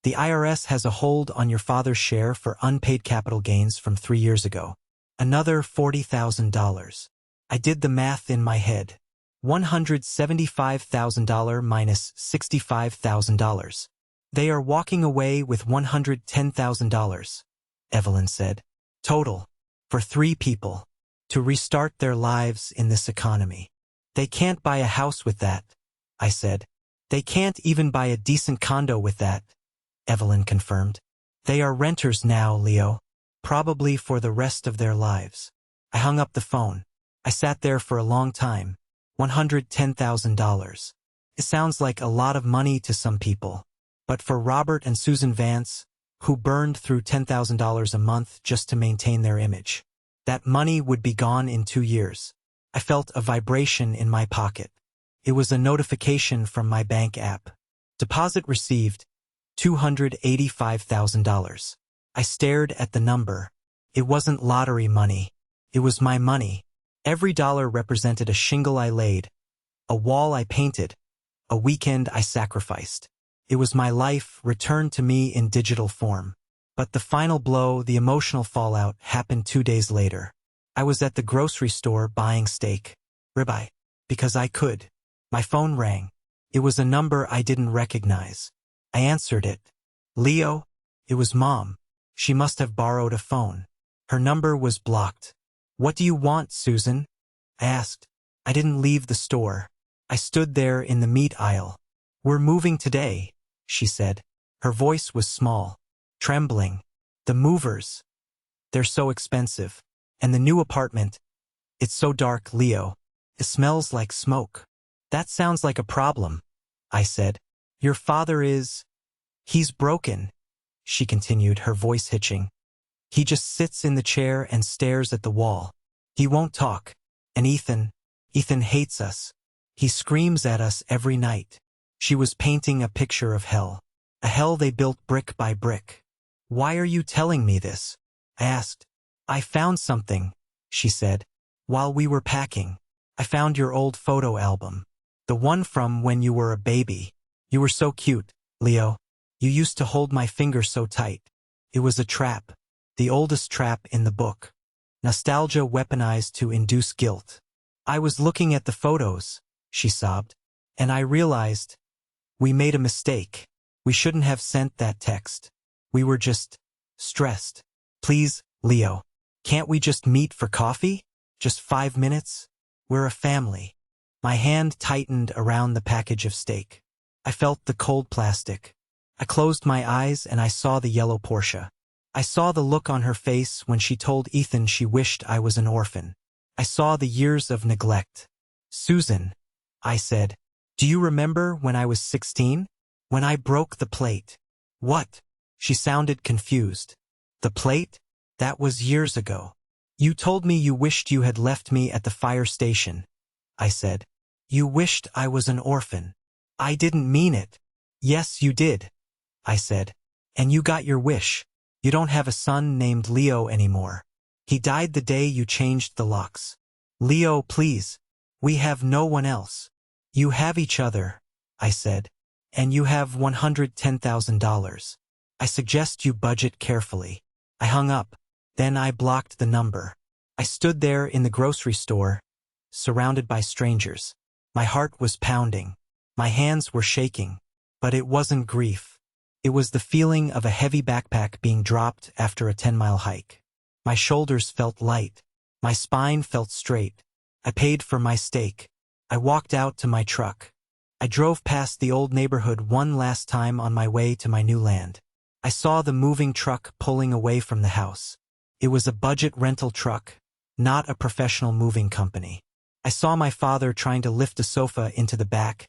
the IRS has a hold on your father's share for unpaid capital gains from 3 years ago. Another $40,000. I did the math in my head. $175,000 minus $65,000. They are walking away with $110,000, Evelyn said. Total. For 3 people. To restart their lives in this economy. They can't buy a house with that, I said. They can't even buy a decent condo with that, Evelyn confirmed. They are renters now, Leo. Probably for the rest of their lives. I hung up the phone. I sat there for a long time. $110,000. It sounds like a lot of money to some people. But for Robert and Susan Vance, who burned through $10,000 a month just to maintain their image, that money would be gone in 2 years. I felt a vibration in my pocket. It was a notification from my bank app. Deposit received, $285,000. I stared at the number. It wasn't lottery money. It was my money. Every dollar represented a shingle I laid, a wall I painted, a weekend I sacrificed. It was my life returned to me in digital form. But the final blow, the emotional fallout, happened 2 days later. I was at the grocery store buying steak, ribeye, because I could. My phone rang. It was a number I didn't recognize. I answered it. Leo? It was Mom. She must have borrowed a phone. Her number was blocked. What do you want, Susan? I asked. I didn't leave the store. I stood there in the meat aisle. We're moving today, she said. Her voice was small, trembling. The movers. They're so expensive. And the new apartment. It's so dark, Leo. It smells like smoke. That sounds like a problem, I said. Your father is... He's broken, she continued, her voice hitching. He just sits in the chair and stares at the wall. He won't talk. And Ethan hates us. He screams at us every night. She was painting a picture of hell. A hell they built brick by brick. Why are you telling me this? I asked. I found something, she said. While we were packing, I found your old photo album. The one from when you were a baby. You were so cute, Leo. You used to hold my finger so tight. It was a trap. The oldest trap in the book. Nostalgia weaponized to induce guilt. I was looking at the photos, she sobbed. And I realized, we made a mistake. We shouldn't have sent that text. We were just stressed. Please, Leo, can't we just meet for coffee? Just 5 minutes? We're a family. My hand tightened around the package of steak. I felt the cold plastic. I closed my eyes and I saw the yellow Porsche. I saw the look on her face when she told Ethan she wished I was an orphan. I saw the years of neglect. Susan, I said, do you remember when I was 16? When I broke the plate? What? She sounded confused. The plate? That was years ago. You told me you wished you had left me at the fire station, I said. You wished I was an orphan. I didn't mean it. Yes, you did, I said. And you got your wish. You don't have a son named Leo anymore. He died the day you changed the locks. Leo, please. We have no one else. You have each other, I said. And you have $110,000. I suggest you budget carefully. I hung up. Then I blocked the number. I stood there in the grocery store, surrounded by strangers. My heart was pounding. My hands were shaking. But it wasn't grief. It was the feeling of a heavy backpack being dropped after a 10-mile hike. My shoulders felt light. My spine felt straight. I paid for my steak. I walked out to my truck. I drove past the old neighborhood one last time on my way to my new land. I saw the moving truck pulling away from the house. It was a budget rental truck, not a professional moving company. I saw my father trying to lift a sofa into the back,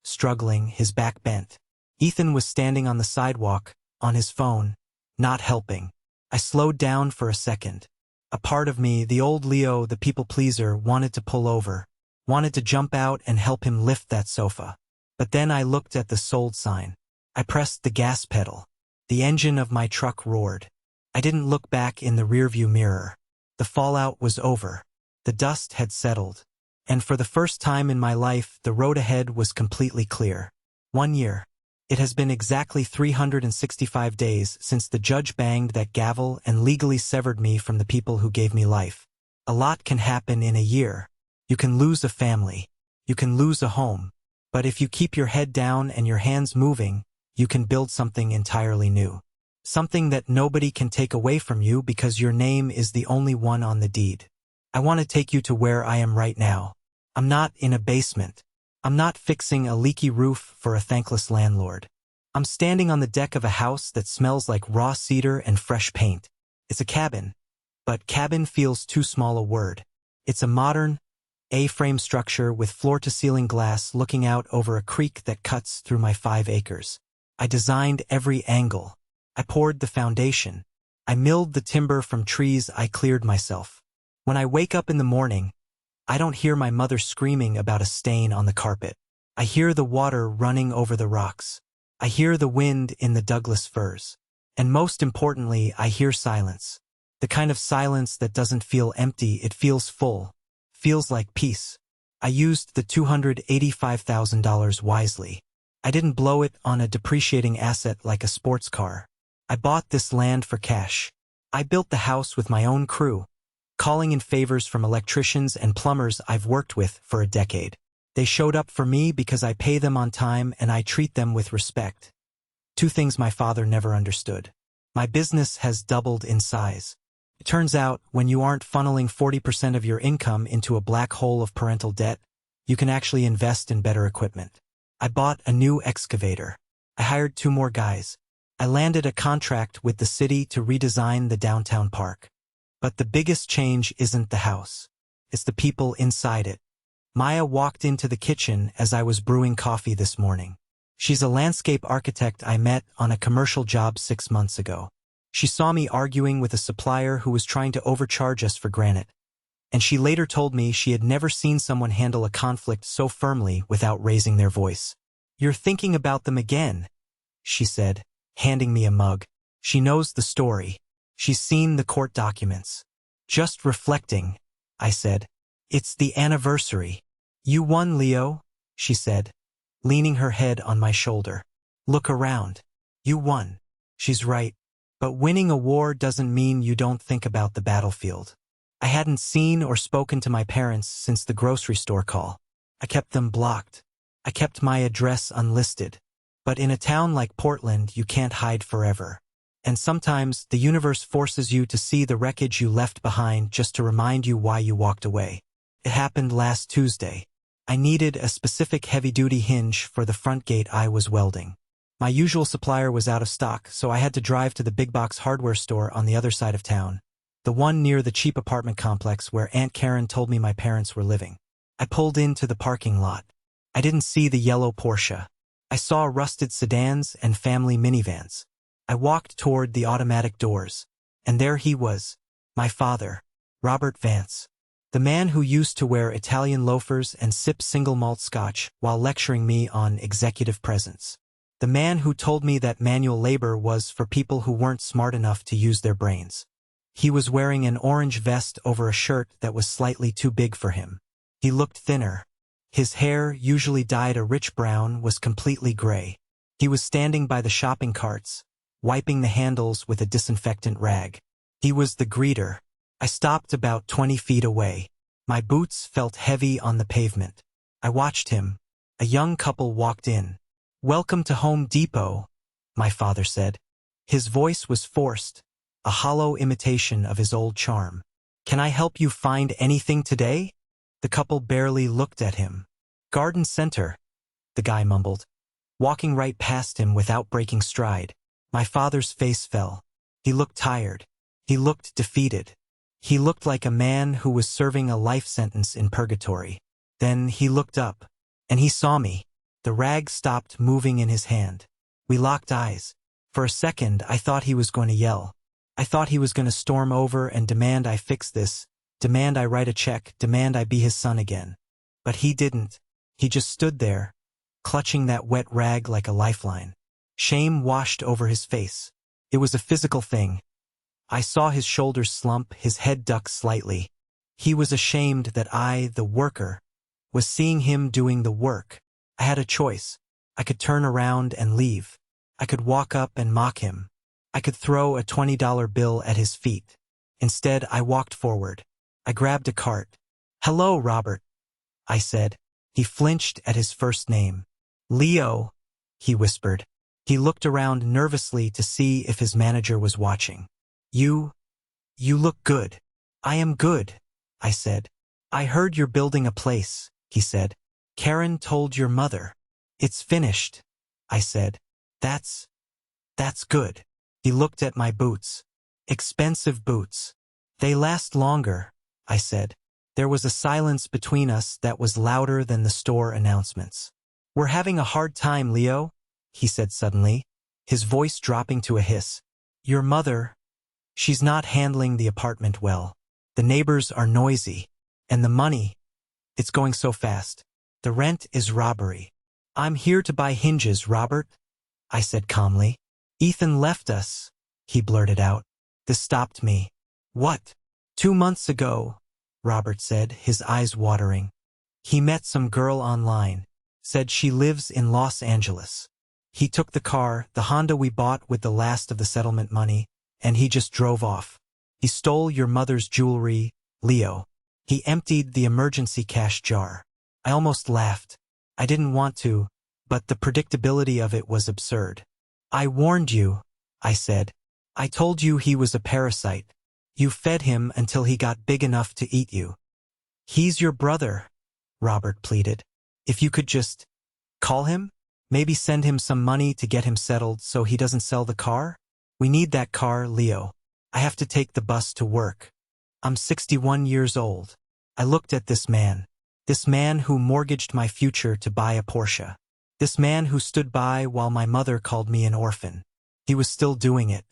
struggling, his back bent. Ethan was standing on the sidewalk, on his phone, not helping. I slowed down for a second. A part of me, the old Leo, the people-pleaser, wanted to pull over, wanted to jump out and help him lift that sofa. But then I looked at the sold sign. I pressed the gas pedal. The engine of my truck roared. I didn't look back in the rearview mirror. The fallout was over. The dust had settled. And for the first time in my life, the road ahead was completely clear. 1 year. It has been exactly 365 days since the judge banged that gavel and legally severed me from the people who gave me life. A lot can happen in a year. You can lose a family. You can lose a home. But if you keep your head down and your hands moving, you can build something entirely new. Something that nobody can take away from you because your name is the only one on the deed. I want to take you to where I am right now. I'm not in a basement. I'm not fixing a leaky roof for a thankless landlord. I'm standing on the deck of a house that smells like raw cedar and fresh paint. It's a cabin, but cabin feels too small a word. It's a modern, A-frame structure with floor-to-ceiling glass looking out over a creek that cuts through my 5 acres. I designed every angle. I poured the foundation. I milled the timber from trees I cleared myself. When I wake up in the morning, I don't hear my mother screaming about a stain on the carpet. I hear the water running over the rocks. I hear the wind in the Douglas firs. And most importantly, I hear silence. The kind of silence that doesn't feel empty, it feels full. Feels like peace. I used the $285,000 wisely. I didn't blow it on a depreciating asset like a sports car. I bought this land for cash. I built the house with my own crew, calling in favors from electricians and plumbers I've worked with for a decade. They showed up for me because I pay them on time and I treat them with respect. 2 things my father never understood. My business has doubled in size. It turns out, when you aren't funneling 40% of your income into a black hole of parental debt, you can actually invest in better equipment. I bought a new excavator. I hired 2 more guys. I landed a contract with the city to redesign the downtown park. But the biggest change isn't the house. It's the people inside it. Maya walked into the kitchen as I was brewing coffee this morning. She's a landscape architect I met on a commercial job 6 months ago. She saw me arguing with a supplier who was trying to overcharge us for granite. And she later told me she had never seen someone handle a conflict so firmly without raising their voice. "You're thinking about them again," she said, handing me a mug. She knows the story. She's seen the court documents. "Just reflecting," I said. "It's the anniversary." "You won, Leo," she said, leaning her head on my shoulder. "Look around. You won." She's right. But winning a war doesn't mean you don't think about the battlefield. I hadn't seen or spoken to my parents since the grocery store call. I kept them blocked. I kept my address unlisted. But in a town like Portland, you can't hide forever. And sometimes, the universe forces you to see the wreckage you left behind just to remind you why you walked away. It happened last Tuesday. I needed a specific heavy-duty hinge for the front gate I was welding. My usual supplier was out of stock, so I had to drive to the big-box hardware store on the other side of town, the one near the cheap apartment complex where Aunt Karen told me my parents were living. I pulled into the parking lot. I didn't see the yellow Porsche. I saw rusted sedans and family minivans. I walked toward the automatic doors, and there he was, my father, Robert Vance, the man who used to wear Italian loafers and sip single malt scotch while lecturing me on executive presence. The man who told me that manual labor was for people who weren't smart enough to use their brains. He was wearing an orange vest over a shirt that was slightly too big for him. He looked thinner. His hair, usually dyed a rich brown, was completely gray. He was standing by the shopping carts, wiping the handles with a disinfectant rag. He was the greeter. I stopped about 20 feet away. My boots felt heavy on the pavement. I watched him. A young couple walked in. "Welcome to Home Depot," my father said. His voice was forced, a hollow imitation of his old charm. "Can I help you find anything today?" The couple barely looked at him. "Garden center," the guy mumbled, walking right past him without breaking stride. My father's face fell. He looked tired. He looked defeated. He looked like a man who was serving a life sentence in purgatory. Then he looked up, and he saw me. The rag stopped moving in his hand. We locked eyes. For a second, I thought he was going to yell. I thought he was going to storm over and demand I fix this, demand I write a check, demand I be his son again. But he didn't. He just stood there, clutching that wet rag like a lifeline. Shame washed over his face. It was a physical thing. I saw his shoulders slump, his head duck slightly. He was ashamed that I, the worker, was seeing him doing the work. I had a choice. I could turn around and leave. I could walk up and mock him. I could throw a $20 bill at his feet. Instead, I walked forward. I grabbed a cart. "Hello, Robert," I said. He flinched at his first name. "Leo," he whispered. He looked around nervously to see if his manager was watching. You look good." "I am good," I said. "I heard you're building a place," he said. "Karen told your mother." "It's finished," I said. That's good." He looked at my boots. "Expensive boots." "They last longer," I said. There was a silence between us that was louder than the store announcements. "We're having a hard time, Leo," he said suddenly, his voice dropping to a hiss. "Your mother, she's not handling the apartment well. The neighbors are noisy. And the money, it's going so fast. The rent is robbery." "I'm here to buy hinges, Robert," I said calmly. "Ethan left us," he blurted out. This stopped me. "What?" "2 months ago," Robert said, his eyes watering. "He met some girl online. Said she lives in Los Angeles. He took the car, the Honda we bought with the last of the settlement money, and he just drove off. He stole your mother's jewelry, Leo. He emptied the emergency cash jar." I almost laughed. I didn't want to, but the predictability of it was absurd. "I warned you," I said. "I told you he was a parasite. You fed him until he got big enough to eat you." "He's your brother," Robert pleaded. "If you could just call him? Maybe send him some money to get him settled so he doesn't sell the car? We need that car, Leo. I have to take the bus to work. I'm 61 years old." I looked at this man who mortgaged my future to buy a Porsche. This man who stood by while my mother called me an orphan. He was still doing it.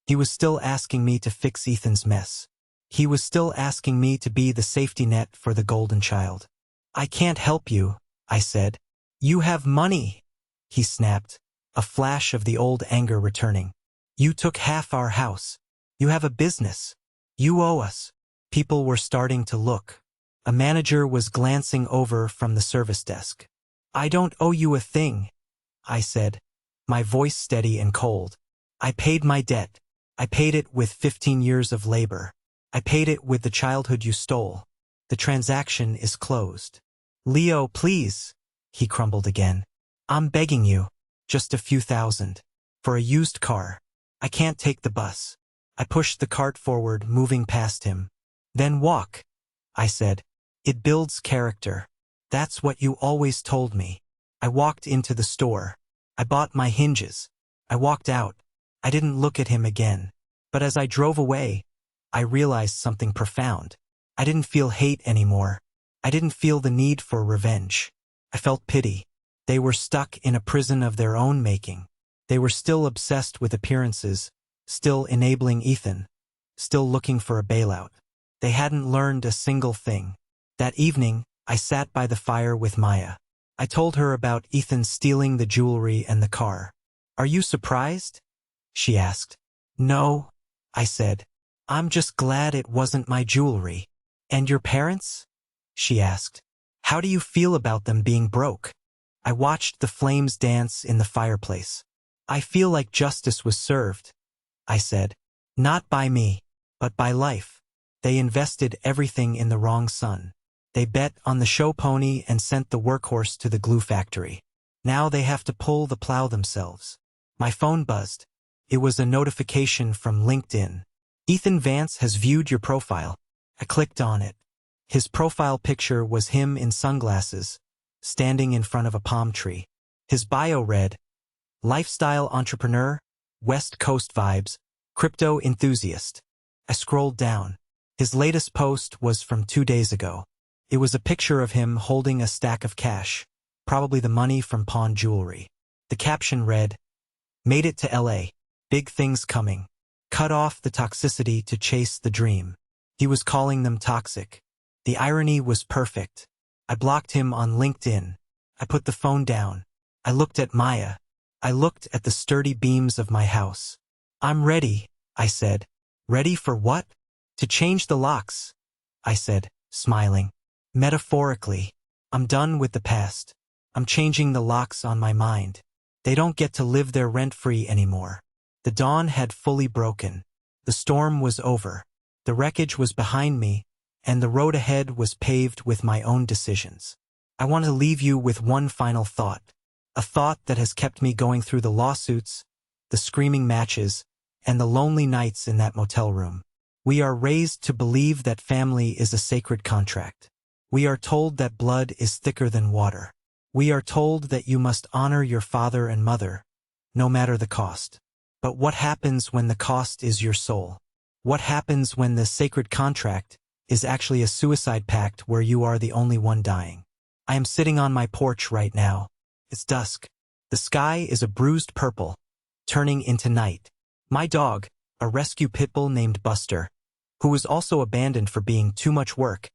He was still asking me to fix Ethan's mess. He was still asking me to be the safety net for the golden child. "I can't help you," I said. "You have money," he snapped, a flash of the old anger returning. "You took half our house. You have a business. You owe us." People were starting to look. A manager was glancing over from the service desk. "I don't owe you a thing," I said, my voice steady and cold. "I paid my debt. I paid it with 15 years of labor. I paid it with the childhood you stole. The transaction is closed. Leo, please. He crumbled again. I'm begging you. Just a few thousand. For a used car. I can't take the bus. I pushed the cart forward, moving past him. Then walk, I said. It builds character. That's what you always told me. I walked into the store. I bought my hinges. I walked out. I didn't look at him again. But as I drove away, I realized something profound. I didn't feel hate anymore. I didn't feel the need for revenge. I felt pity. They were stuck in a prison of their own making. They were still obsessed with appearances, still enabling Ethan, still looking for a bailout. They hadn't learned a single thing. That evening, I sat by the fire with Maya. I told her about Ethan stealing the jewelry and the car. Are you surprised? She asked. No, I said. I'm just glad it wasn't my jewelry. And your parents? She asked. How do you feel about them being broke? I watched the flames dance in the fireplace. I feel like justice was served, I said. Not by me, but by life. They invested everything in the wrong son. They bet on the show pony and sent the workhorse to the glue factory. Now they have to pull the plow themselves. My phone buzzed. It was a notification from LinkedIn. Ethan Vance has viewed your profile. I clicked on it. His profile picture was him in sunglasses, standing in front of a palm tree. His bio read, lifestyle entrepreneur, West Coast vibes, crypto enthusiast. I scrolled down. His latest post was from 2 days ago. It was a picture of him holding a stack of cash, probably the money from pawn jewelry. The caption read, made it to LA. Big things coming. Cut off the toxicity to chase the dream. He was calling them toxic. The irony was perfect. I blocked him on LinkedIn. I put the phone down. I looked at Maya. I looked at the sturdy beams of my house. I'm ready, I said. Ready for what? To change the locks, I said, smiling. Metaphorically, I'm done with the past. I'm changing the locks on my mind. They don't get to live there rent-free anymore. The dawn had fully broken. The storm was over. The wreckage was behind me, and the road ahead was paved with my own decisions. I want to leave you with one final thought. A thought that has kept me going through the lawsuits, the screaming matches, and the lonely nights in that motel room. We are raised to believe that family is a sacred contract. We are told that blood is thicker than water. We are told that you must honor your father and mother, no matter the cost. But what happens when the cost is your soul? What happens when the sacred contract is actually a suicide pact where you are the only one dying? I am sitting on my porch right now. It's dusk. The sky is a bruised purple, turning into night. My dog, a rescue pit bull named Buster, who was also abandoned for being too much work,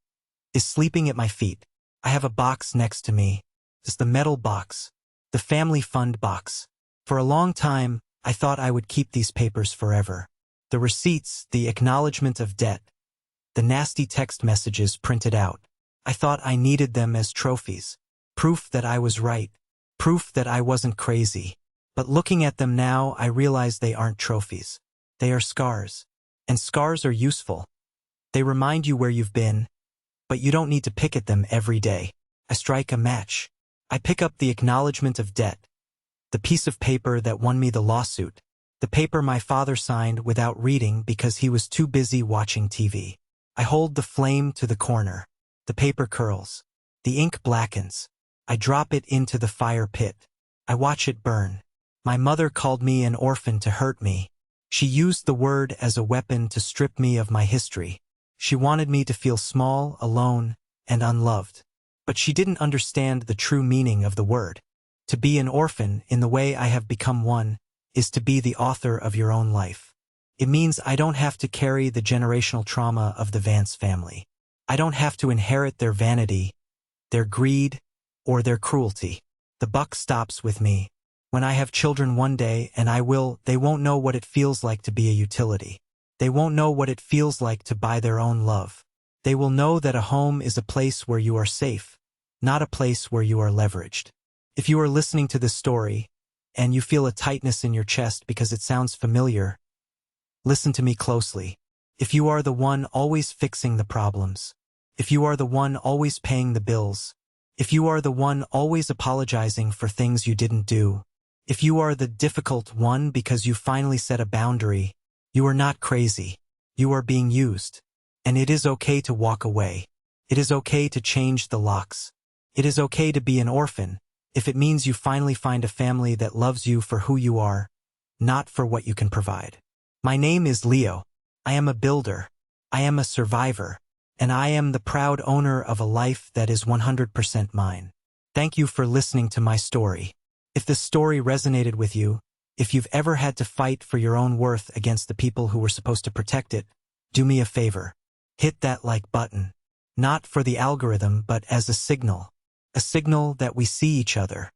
is sleeping at my feet. I have a box next to me. It's the metal box, the family fund box. For a long time, I thought I would keep these papers forever. The receipts, the acknowledgement of debt, the nasty text messages printed out. I thought I needed them as trophies. Proof that I was right. Proof that I wasn't crazy. But looking at them now, I realize they aren't trophies. They are scars. And scars are useful. They remind you where you've been, but you don't need to pick at them every day. I strike a match. I pick up the acknowledgement of debt, the piece of paper that won me the lawsuit, the paper my father signed without reading because he was too busy watching TV. I hold the flame to the corner. The paper curls. The ink blackens. I drop it into the fire pit. I watch it burn. My mother called me an orphan to hurt me. She used the word as a weapon to strip me of my history. She wanted me to feel small, alone, and unloved. But she didn't understand the true meaning of the word. To be an orphan, in the way I have become one, is to be the author of your own life. It means I don't have to carry the generational trauma of the Vance family. I don't have to inherit their vanity, their greed, or their cruelty. The buck stops with me. When I have children one day, and I will, they won't know what it feels like to be a utility. They won't know what it feels like to buy their own love. They will know that a home is a place where you are safe, not a place where you are leveraged. If you are listening to this story, and you feel a tightness in your chest because it sounds familiar, listen to me closely. If you are the one always fixing the problems. If you are the one always paying the bills. If you are the one always apologizing for things you didn't do. If you are the difficult one because you finally set a boundary, you are not crazy. You are being used. And it is okay to walk away. It is okay to change the locks. It is okay to be an orphan, if it means you finally find a family that loves you for who you are, not for what you can provide. My name is Leo. I am a builder. I am a survivor. And I am the proud owner of a life that is 100% mine. Thank you for listening to my story. If this story resonated with you, if you've ever had to fight for your own worth against the people who were supposed to protect it, do me a favor. Hit that like button. Not for the algorithm, but as a signal that we see each other.